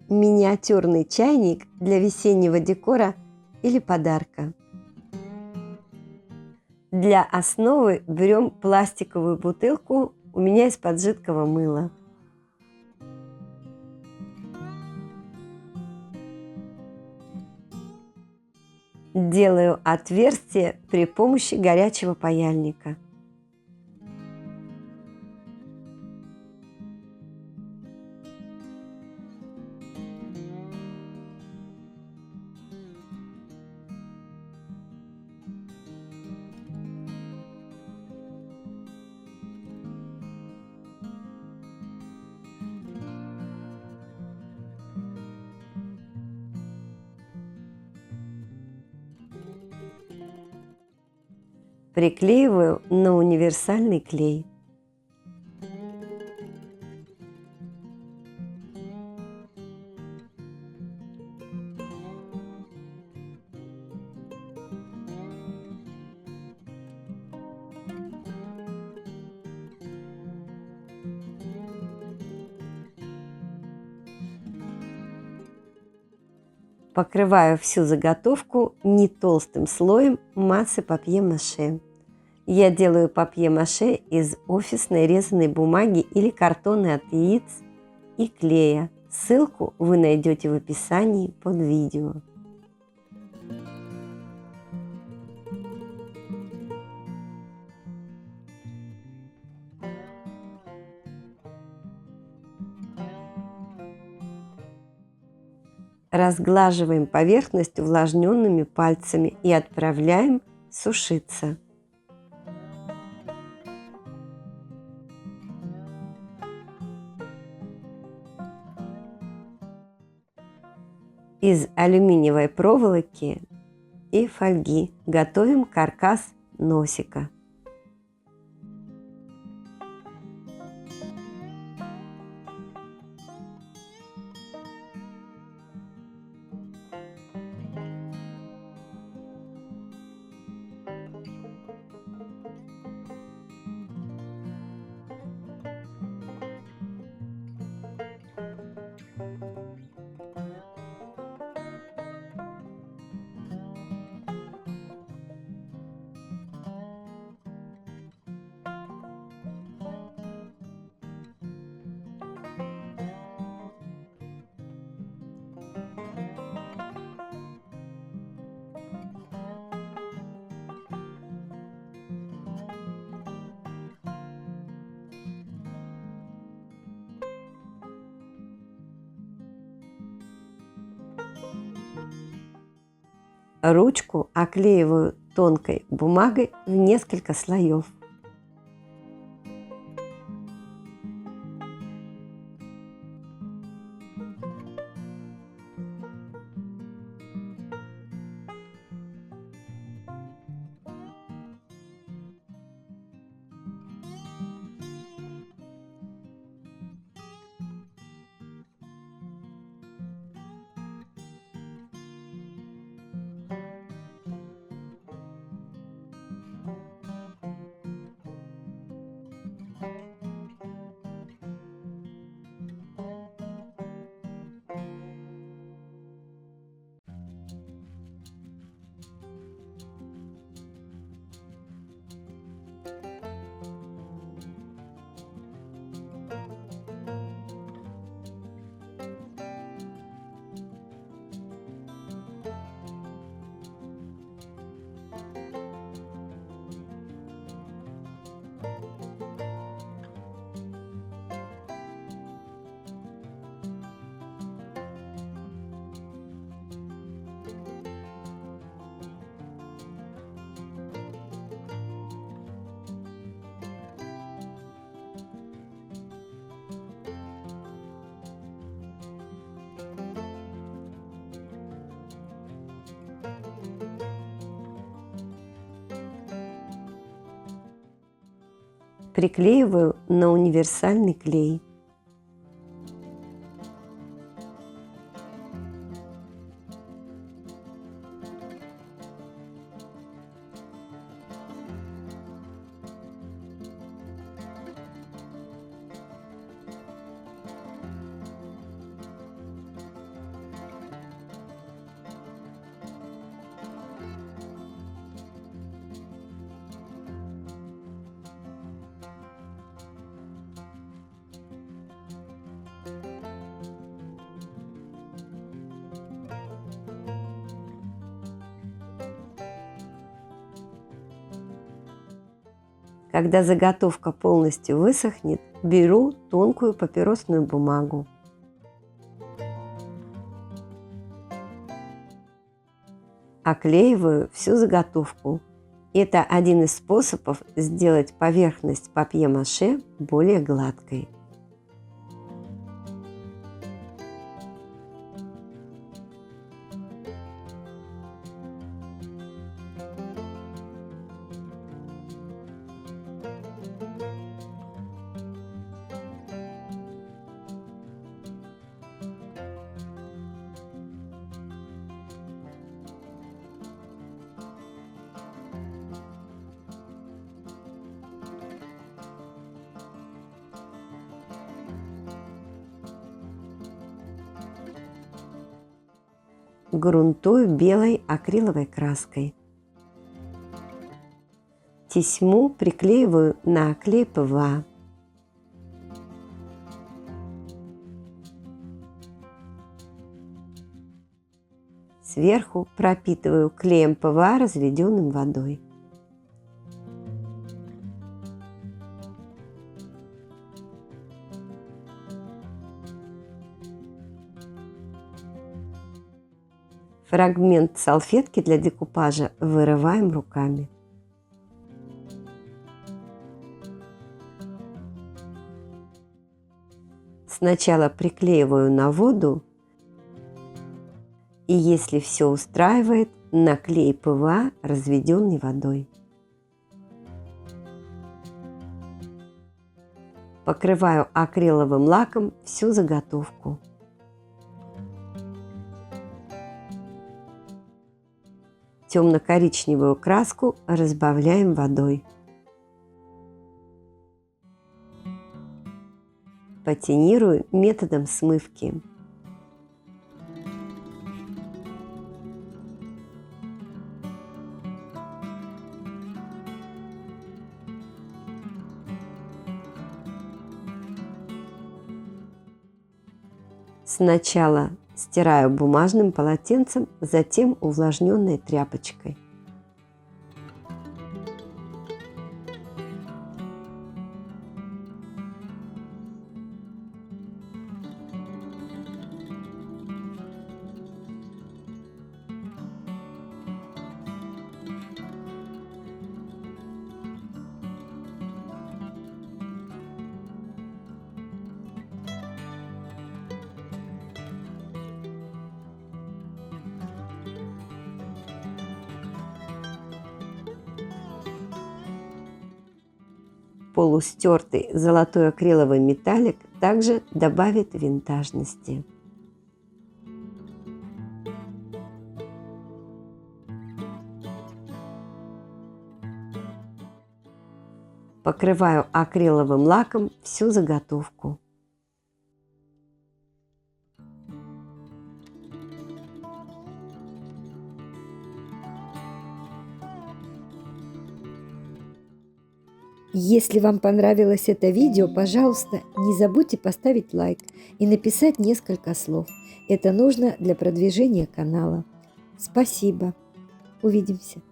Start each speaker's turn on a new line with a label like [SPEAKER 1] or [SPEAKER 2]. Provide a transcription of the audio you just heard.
[SPEAKER 1] миниатюрный чайник для весеннего декора или подарка. Для основы берем пластиковую бутылку, у меня из-под жидкого мыла. Делаю отверстие при помощи горячего паяльника. Приклеиваю на универсальный клей. Покрываю всю заготовку не толстым слоем массы папье-маше. Я делаю папье-маше из офисной резаной бумаги или картона от яиц и клея. Ссылку вы найдете в описании под видео. Разглаживаем поверхность увлажненными пальцами и отправляем сушиться. Из алюминиевой проволоки и фольги готовим каркас носика. Ручку оклеиваю тонкой бумагой в несколько слоев. Приклеиваю на универсальный клей. Когда заготовка полностью высохнет, беру тонкую папиросную бумагу. Оклеиваю всю заготовку. Это один из способов сделать поверхность папье-маше более гладкой. Грунтую белой акриловой краской. Тесьму приклеиваю на клей ПВА. Сверху пропитываю клеем ПВА, разведенным водой. Фрагмент салфетки для декупажа вырываем руками. Сначала приклеиваю на воду, и если все устраивает, на клей ПВА, разведенный водой. Покрываю акриловым лаком всю заготовку. Темно-коричневую краску разбавляем водой. Патинирую методом смывки. Сначала стираю бумажным полотенцем, затем увлажненной тряпочкой. Полустертый золотой акриловый металлик также добавит винтажности. Покрываю акриловым лаком всю заготовку.
[SPEAKER 2] Если вам понравилось это видео, пожалуйста, не забудьте поставить лайк и написать несколько слов. Это нужно для продвижения канала. Спасибо. Увидимся.